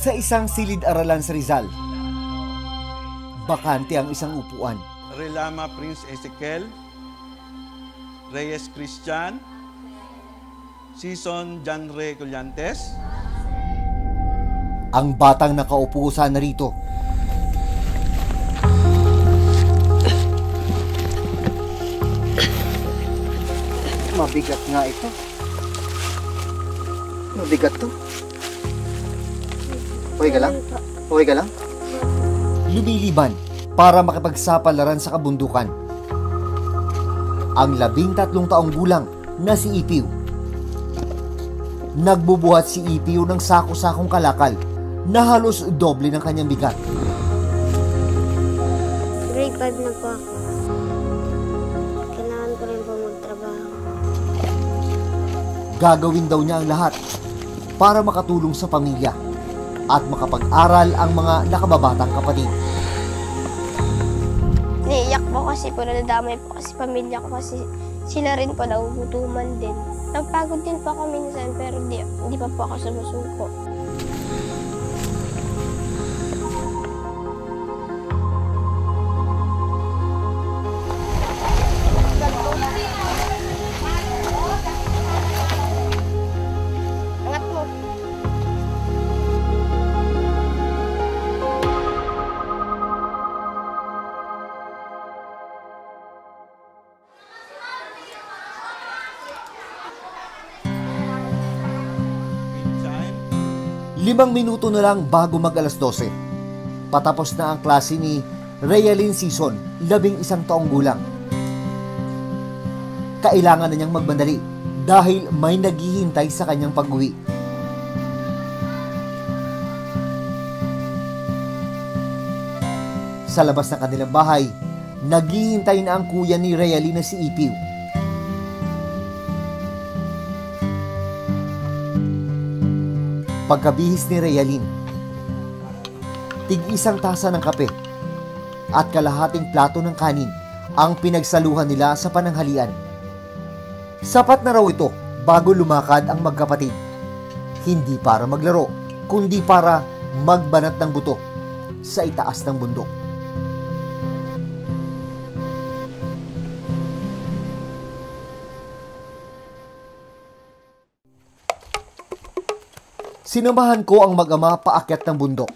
Sa isang silid-aralan sa Rizal, bakante ang isang upuan. Relama Prince Ezekiel, Reyes Christian, Season Janre Collantes. Ang batang nakaupo sana rito. Mabigat nga ito. Mabigat to. Okay ka lang? Okay ka lang? Lumiliban para makipagsapalaran sa kabundukan. Ang 13 taong gulang na si Ipiw. Nagbubuhat si Ipiw ng sako-sakong kalakal na halos doble ng kanyang bigat. Grade 5 na po ako. Kailangan ko rin po magtrabaho. Gagawin daw niya ang lahat para makatulong sa pamilya at makapag-aral ang mga nakababatang kapatid. Naiiyak po kasi po, nadadamay po kasi pamilya ko kasi sila rin po nagugutuman din. Nagpagod din po ako minsan pero di pa po ako sumusuko. Angat mo. Limang minuto na lang bago mag-alas 12. Patapos na ang klase ni Realin Season, 11 taong gulang. Kailangan na niyang magmadali dahil may naghihintay sa kanyang pag-uwi. Sa labas ng kanilang bahay, naghihintay na ang kuya ni Realin na si Ipiw. Pagkabihis ni Realin, tig-isang tasa ng kape at kalahating plato ng kanin ang pinagsaluhan nila sa pananghalian. Sapat na raw ito bago lumakad ang magkapatid. Hindi para maglaro, kundi para magbanat ng buto sa itaas ng bundok. Sinamahan ko ang mag-ama paakyat ng bundok.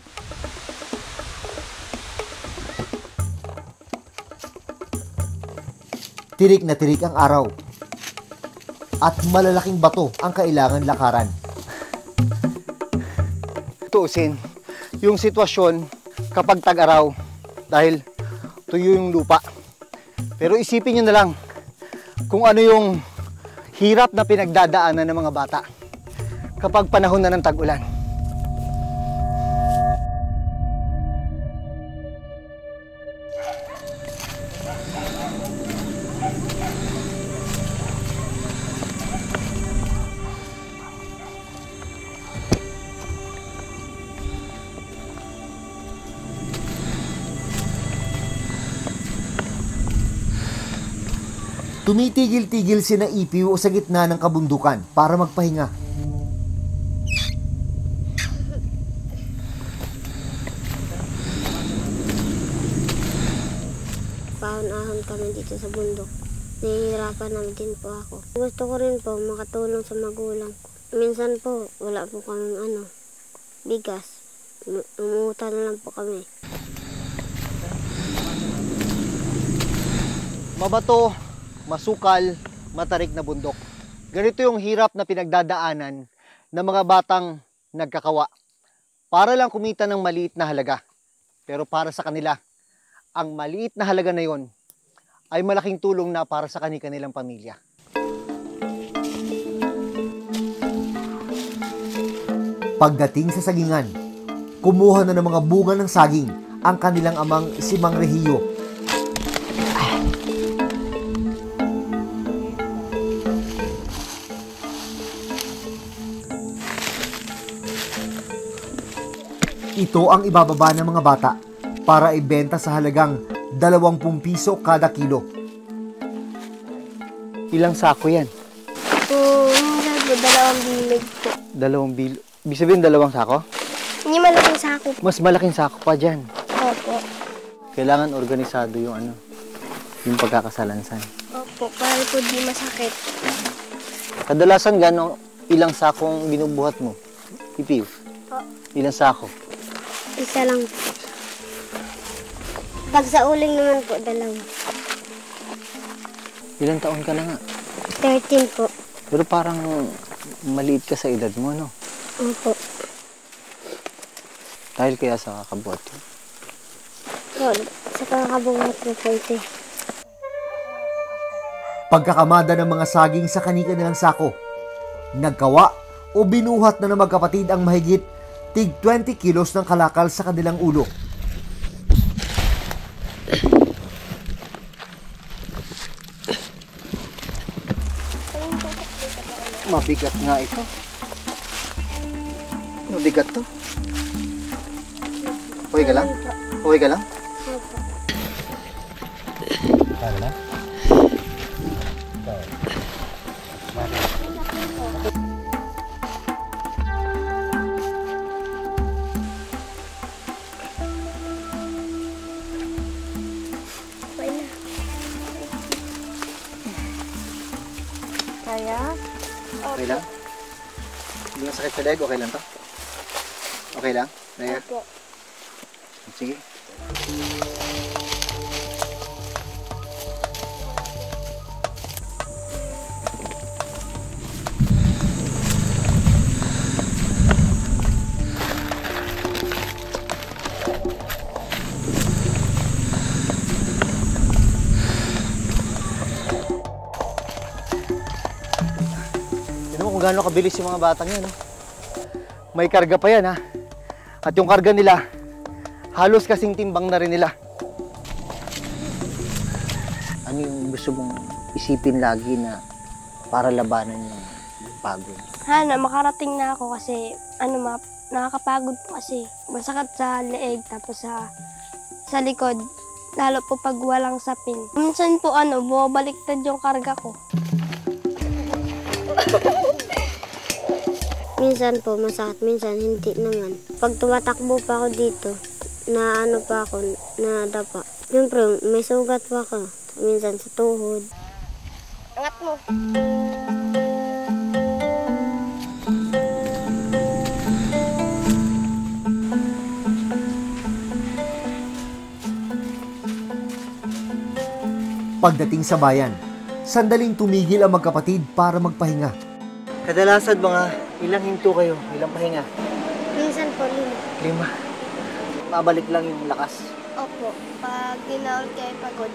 Tirik na tirik ang araw at malalaking bato ang kailangan lakaran. Tuusin, yung sitwasyon kapag tag-araw dahil tuyo yung lupa. Pero isipin nyo na lang kung ano yung hirap na pinagdadaanan ng mga bata kapag panahon na ng tag-ulan. Tumitigil-tigil sina Ipiw sa gitna ng kabundukan para magpahinga. Paon-ahon kami dito sa bundok. Nahihirapan naman din po ako. Gusto ko rin po makatulong sa magulang ko. Minsan po, wala po kaming bigas. Umuutan na lang po kami. Mabato, masukal, matarik na bundok. Ganito yung hirap na pinagdadaanan ng mga batang nagkakawa para lang kumita ng maliit na halaga. Pero para sa kanila, ang maliit na halaga na yon ay malaking tulong na para sa kanilang pamilya. Pagdating sa sagingan, kumuha na ng mga bunga ng saging ang kanilang amang si Mang Rehiyo. Ito ang ibababa ng mga bata para ibenta sa halagang 20 piso kada kilo. Ilang sako yan? Minsan po, 2 bilig po. 2 bilog. Ibig sabihin 2 sako? Hindi malaking sako. Mas malaking sako pa dyan. Opo. Kailangan organisado yung yung pagkakasalansan. Opo, para po di masakit. Kadalasan ilang sakong binubuhat mo? Pipiw? Po. Ilang sako? Isa lang. Pag sa uling naman po, 2. Ilang taon ka na nga? 13 po. Pero parang maliit ka sa edad mo, no? Opo. Dahil kaya sa kakabuhat. Po, sa kakabuhat po po ito. Pagkakamada ng mga saging sa kani-kanilang sako, nagkawa o binuhat na ng magkapatid ang mahigit tig 20 kilos ng kalakal sa kanilang ulo. Mabigat nga ito. Mabigat to. Okay ka lang? Okay ka lang? Opo. Hala? Okay na. Kaya? Okay lang? Hindi masakit sa leg? Okay lang to? Okay lang? Naya? Opo. Sige. Tignan mo kung gaano kabilis yung mga batang yan. May karga pa yan, ha? At yung karga nila, halos kasing timbang na rin nila. Ano yung gusto mong isipin lagi na para labanan yung pagod? Hana, makarating na ako kasi nakakapagod po kasi. Masakit sa leeg tapos sa likod. Lalo po pag walang sapin. Minsan po bumabaliktad yung karga ko. Minsan po masakit, minsan hindi naman. Pag tumatakbo pa ako dito, na pa ako, na dapa. Siyempre, may sugat pa ako. Minsan sa tuhod. Angat mo. Pagdating sa bayan, sandaling tumigil ang magkapatid para magpahinga. Kadalasan mga ilang hinto kayo, ilang pahinga? Minsan po 5. 5. Mabalik lang yung lakas. Opo, pag di na ulit kayo pagod.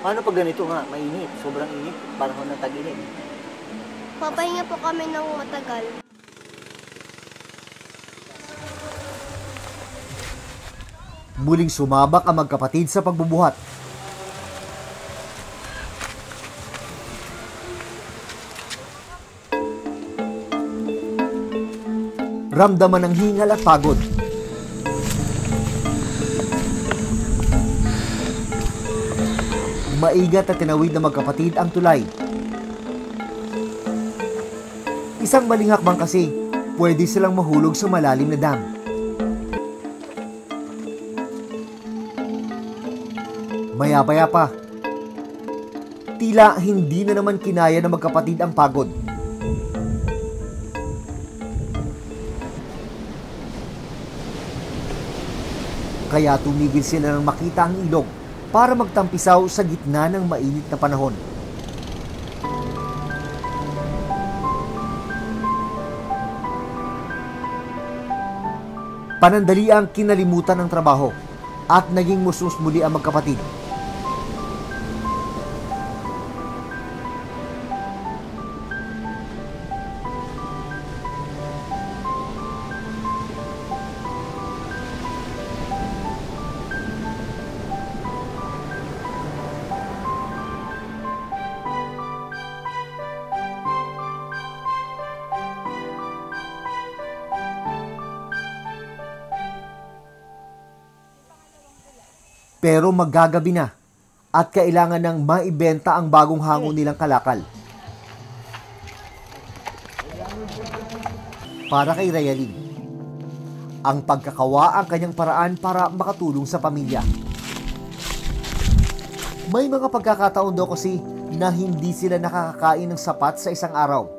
Paano pag ganito nga, mainit, sobrang init, panahon ng tag-init? Papahinga po kami ng matagal. Muling sumabak ang magkapatid sa pagbubuhat. Ramdaman ng hingal at pagod. Maigat at tinawid na magkapatid ang tulay. Isang maling hakbang kasi, pwede silang mahulog sa malalim na dam. Maya-maya pa, tila hindi na naman kinaya ng magkapatid ang pagod. Kaya tumigil sila nang makita ang ilog para magtampisaw sa gitna ng mainit na panahon. Panandali ang kinalimutan ng trabaho at naging musus muli ang magkapatid. Pero maggagabi na at kailangan ng maibenta ang bagong hango nilang kalakal. Para kay Rayalin, Ang pagkakawa ang kanyang paraan para makatulong sa pamilya. May mga pagkakataon daw kasi na hindi sila nakakakain ng sapat sa isang araw.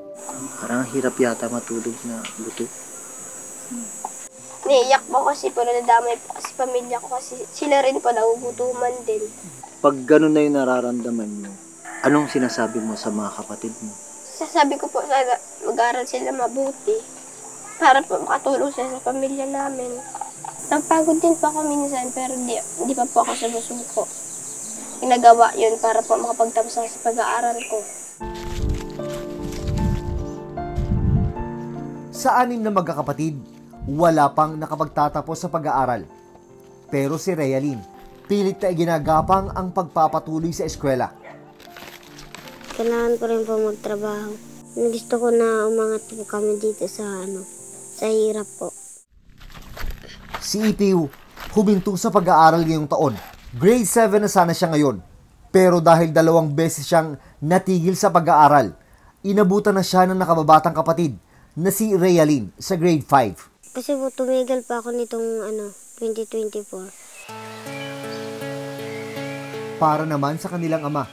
Parang hirap yata matulog na buto. Naiyak po kasi po, nadamay po kasi pamilya ko kasi sila rin po nagugutuman din. Pag ganun na yung nararamdaman mo, anong sinasabi mo sa mga kapatid mo? Sasabi ko po sana mag-aral sila mabuti para po makatulong sila sa pamilya namin. Napagod din po ako minsan pero di pa po ako sumusuko. Ginagawa yun para po makapagtapos ako sa pag-aaral ko. Sa 6 na magkakapatid, wala pang nakapagtatapos sa pag-aaral. Pero si Realyn, pilit na ginagapang ang pagpapatuloy sa eskwela. Kailangan ko rin po magtrabaho. Gusto ko na umangat po kami dito sa hirap po. Si Ipiw, huminto sa pag-aaral ngayong taon. Grade 7 na sana siya ngayon. Pero dahil 2 beses siyang natigil sa pag-aaral, inabutan na siya ng nakababatang kapatid na si Realyn sa grade 5. Kasi po tumigil pa ako nitong 2024. Para naman sa kanilang ama,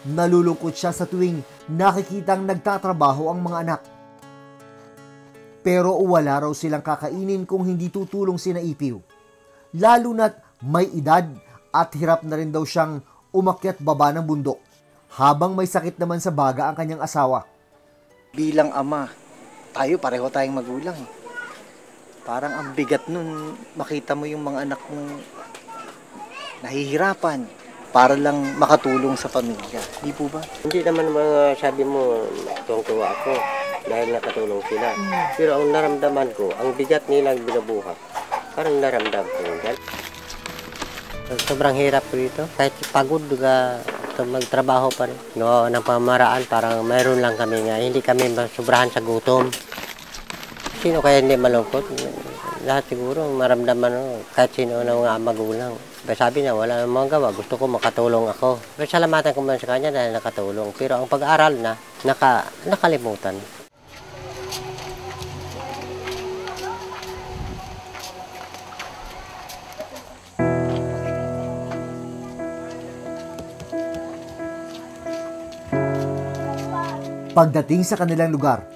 nalulungkot siya sa tuwing nakikitang nagtatrabaho ang mga anak. Pero wala raw silang kakainin kung hindi tutulong sina Ipiw. Lalo na't may edad at hirap na rin daw siyang umakyat baba ng bundok habang may sakit naman sa baga ang kanyang asawa. Bilang ama, tayo pareho tayong magulang. Parang ang bigat nun, makita mo yung mga anak mong nahihirapan para lang makatulong sa pamilya. Di po ba? Hindi naman mga sabi mo, tuwang-tuwa ako dahil nakatulong sila. Pero ang naramdaman ko, ang bigat nilang binubuhat, parang naramdam ko yun. Sobrang hirap ko dito. Kahit pagod ka, magtrabaho pa rin. No, ng pamaraan, parang mayroon lang kami nga. Hindi kami sobrahan sa gutom. Sino kaya hindi malungkot? Lahat siguro maramdaman kahit sino na mga magulang. Sabi niya, wala namang gawa. Gusto ko makatulong ako. Pero salamatan ko man sa kanya dahil nakatulong. Pero ang pag-aaral na, nakalimutan. Pagdating sa kanilang lugar,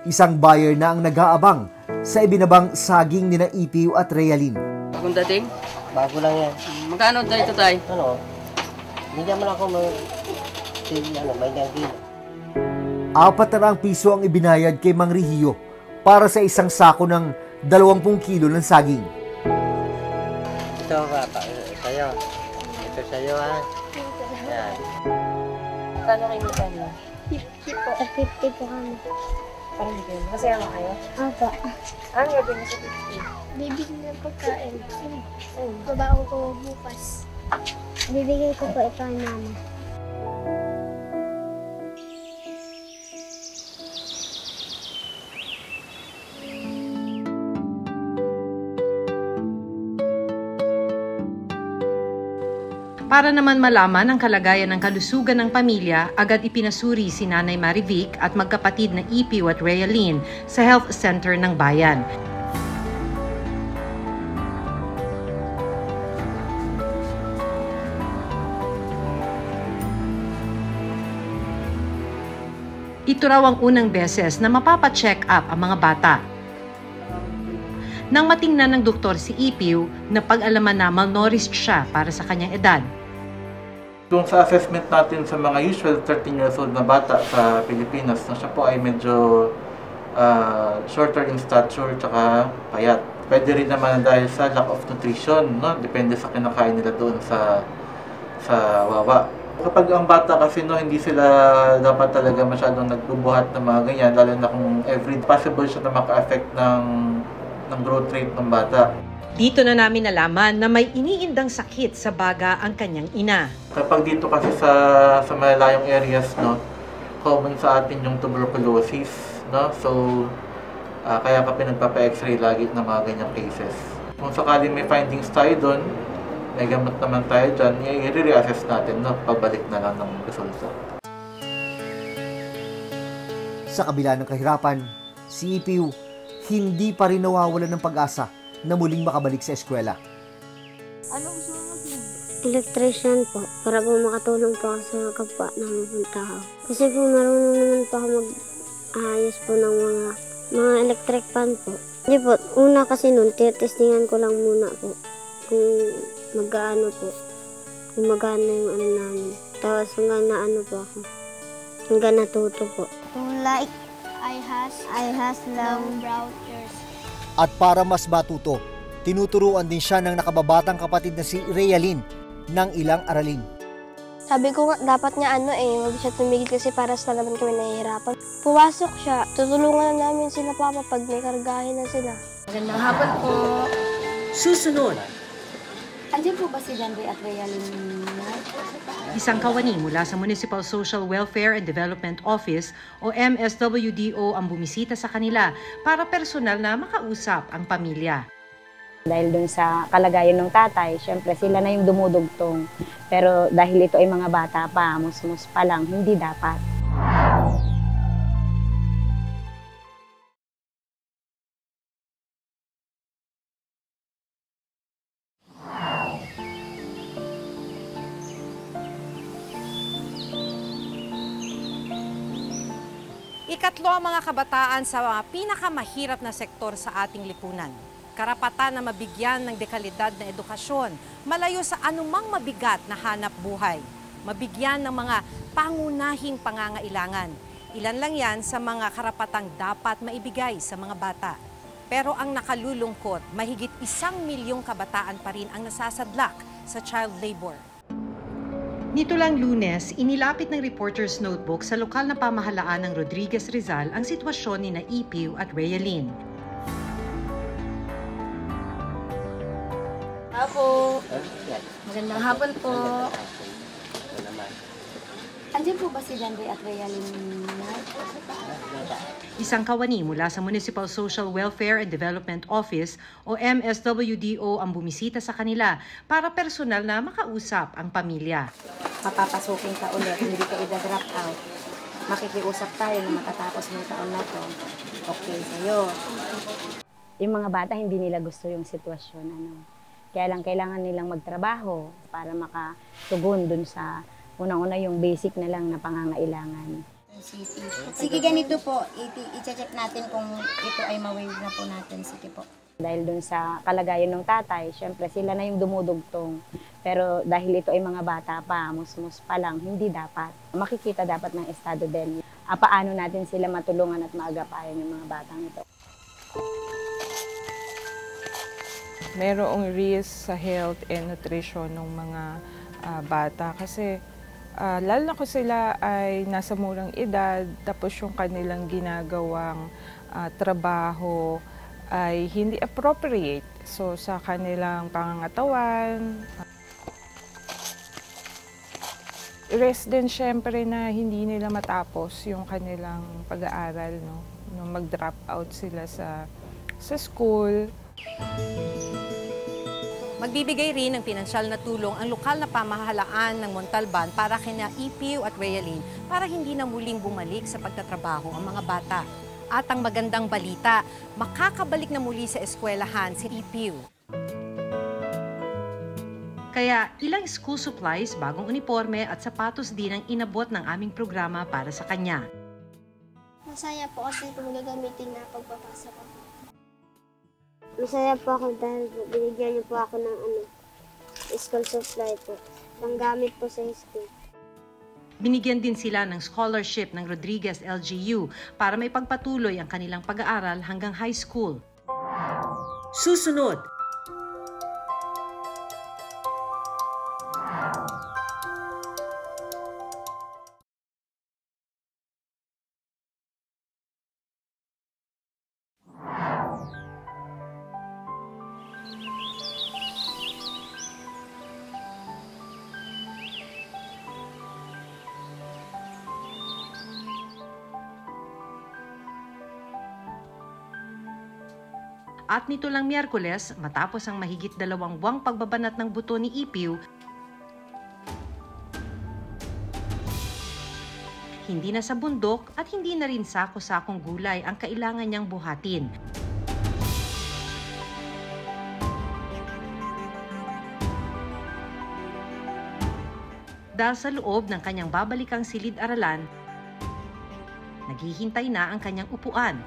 isang buyer na ang nag-aabang sa ibinabang saging nina Ipiw at Realyn. Bagong dating? Bago lang yan. Magkano tayo ito tayo? Ano? Hindi naman ako may dangin. 4 piso ang ibinayad kay Mang Rihiyo para sa isang sako ng 20 kilo ng saging. Ito ba? Sa'yo. Ito sa'yo ha. Yan. Magkano kayo magkano? 50 po kami. Parang hindi kayo. Masaya mo kayo? Apa. Ano gagawin mo sa 50? Bibigyan ng pagkain. Babaon ko bukas. Bibigay ko po ito kay mama. Para naman malaman ang kalagayan ng kalusugan ng pamilya, agad ipinasuri si Nanay Marivic at magkapatid na Ipiw at Realyn sa Health Center ng Bayan. Ito raw ang unang beses na mapapacheck up ang mga bata. Nang matingnan ng doktor si Ipiw, napag-alaman na malnourished siya para sa kanyang edad. Kung sa assessment natin sa mga usual 13 years old na bata sa Pilipinas, na siya po ay medyo shorter in stature tsaka payat. Pwede rin naman dahil sa lack of nutrition, no? Depende sa kinakain nila doon sa wawa. Kapag ang bata kasi hindi sila dapat talaga masyadong nagbubuhat ng mga ganyan, lalo na kung every possible siya na maka-affect ng growth rate ng bata. Dito na namin nalaman na may iniindang sakit sa baga ang kanyang ina. Kapag dito kasi sa malalayong areas, common sa atin yung tuberculosis, So, kaya ka pinagpapa-x-ray lagi ng mga ganyang cases. Kung sakali may findings tayo doon, may gamot naman tayo dyan, i-re-reassess natin, pabalik na lang ng resulta. Sa kabila ng kahirapan, si Ipiw hindi pa rin nawawalan ng pag-asa na muling makabalik sa eskwela. Electrician po, para po makatulong po ako sa kapwa ng tao. Kasi po marunong naman po ako mag-ayos po ng mga electric fan po. Hindi po, una kasi nun, testingan ko lang muna po kung mag-ano po, kung magana yung ano namin. Tapos hanggang naano po ako, hanggang natuto po. Like, I has long brown ears. At para mas matuto, tinuturuan din siya ng nakababatang kapatid na si Realin ng ilang aralin. Sabi ko nga, dapat niya huwag siya tumigil kasi para sa naman kami nahihirapan. Pumasok siya, tutulungan na namin sila papa pag may kargahin na sila. Magandang hapon po. Susunod, Andiyan po ba si Danry at Realin? isang kawani mula sa Municipal Social Welfare and Development Office o MSWDO ang bumisita sa kanila para personal na makausap ang pamilya. Dahil dun sa kalagayan ng tatay, syempre sila na yung dumudugtong. Pero dahil ito ay mga bata pa, musmus pa lang, hindi dapat. Ikatlo ang mga kabataan sa mga pinakamahirap na sektor sa ating lipunan. Karapatan na mabigyan ng dekalidad na edukasyon, malayo sa anumang mabigat na hanap buhay. Mabigyan ng mga pangunahing pangangailangan. Ilan lang yan sa mga karapatang dapat maibigay sa mga bata. Pero ang nakalulungkot, mahigit 1 milyong kabataan pa rin ang nasasadlak sa child labor. Nito lang Lunes, inilapit ng Reporter's Notebook sa lokal na pamahalaan ng Rodriguez Rizal ang sitwasyon ni Ipiw at Realin. Apo. Magandang hapon po. Andiyan po ba si Danry at Realin? Isang kawani mula sa Municipal Social Welfare and Development Office o MSWDO ang bumisita sa kanila para personal na makausap ang pamilya. Papapasukin ka ulit, hindi ka i-drop out. Makikiusap tayo na matatapos ng taon na to. Okay sa'yo. Yung mga bata, hindi nila gusto yung sitwasyon. Kaya lang kailangan nilang magtrabaho para makatugon dun sa unang-una yung basic na lang na pangangailangan. Sige, ganito po. I-check natin kung ito ay ma-waive na po natin. Sige po. Dahil dun sa kalagayan ng tatay, syempre sila na yung dumudugtong. Pero dahil ito ay mga bata pa, musmus pa lang, hindi dapat. Makikita dapat ng estado din. Paano natin sila matulungan at maagapayan yung mga batang ito. Merong risk sa health and nutrition ng mga bata kasi lalo na kung sila ay nasa murang edad, tapos yung kanilang ginagawang trabaho ay hindi appropriate so sa kanilang pangangatawan. Risk din syempre na hindi nila matapos yung kanilang pag-aaral, no? Nung mag-drop out sila sa school. Magbibigay rin ng pinansyal na tulong ang lokal na pamahalaan ng Montalban para kina Ipiw at Realin para hindi na muling bumalik sa pagtatrabaho ang mga bata. At ang magandang balita, makakabalik na muli sa eskwelahan si Ipiw. Kaya ilang school supplies, bagong uniforme at sapatos din ang inabot ng aming programa para sa kanya. Masaya po kasi ito magagamitin na pagpapasok ako. Masaya po ako dahil binigyan niyo po ako ng school supply po. Panggamit po sa school. Binigyan din sila ng scholarship ng Rodriguez LGU para may pagpatuloy ang kanilang pag-aaral hanggang high school. Susunod! At nito lang Miyerkules, matapos ang mahigit 2 buwang pagbabanat ng buto ni Ipiw, hindi na sa bundok at hindi na rin sako-sakong gulay ang kailangan niyang buhatin. Dahil sa loob ng kanyang babalikang silid-aralan, naghihintay na ang kanyang upuan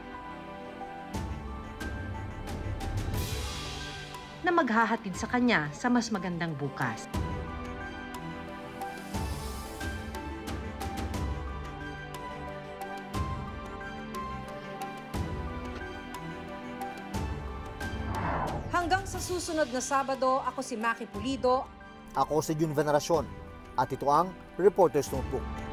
na maghahatid sa kanya sa mas magandang bukas. Hanggang sa susunod na Sabado, ako si Maki Pulido. Ako si Jun Veneracion at ito ang Reporter's Notebook.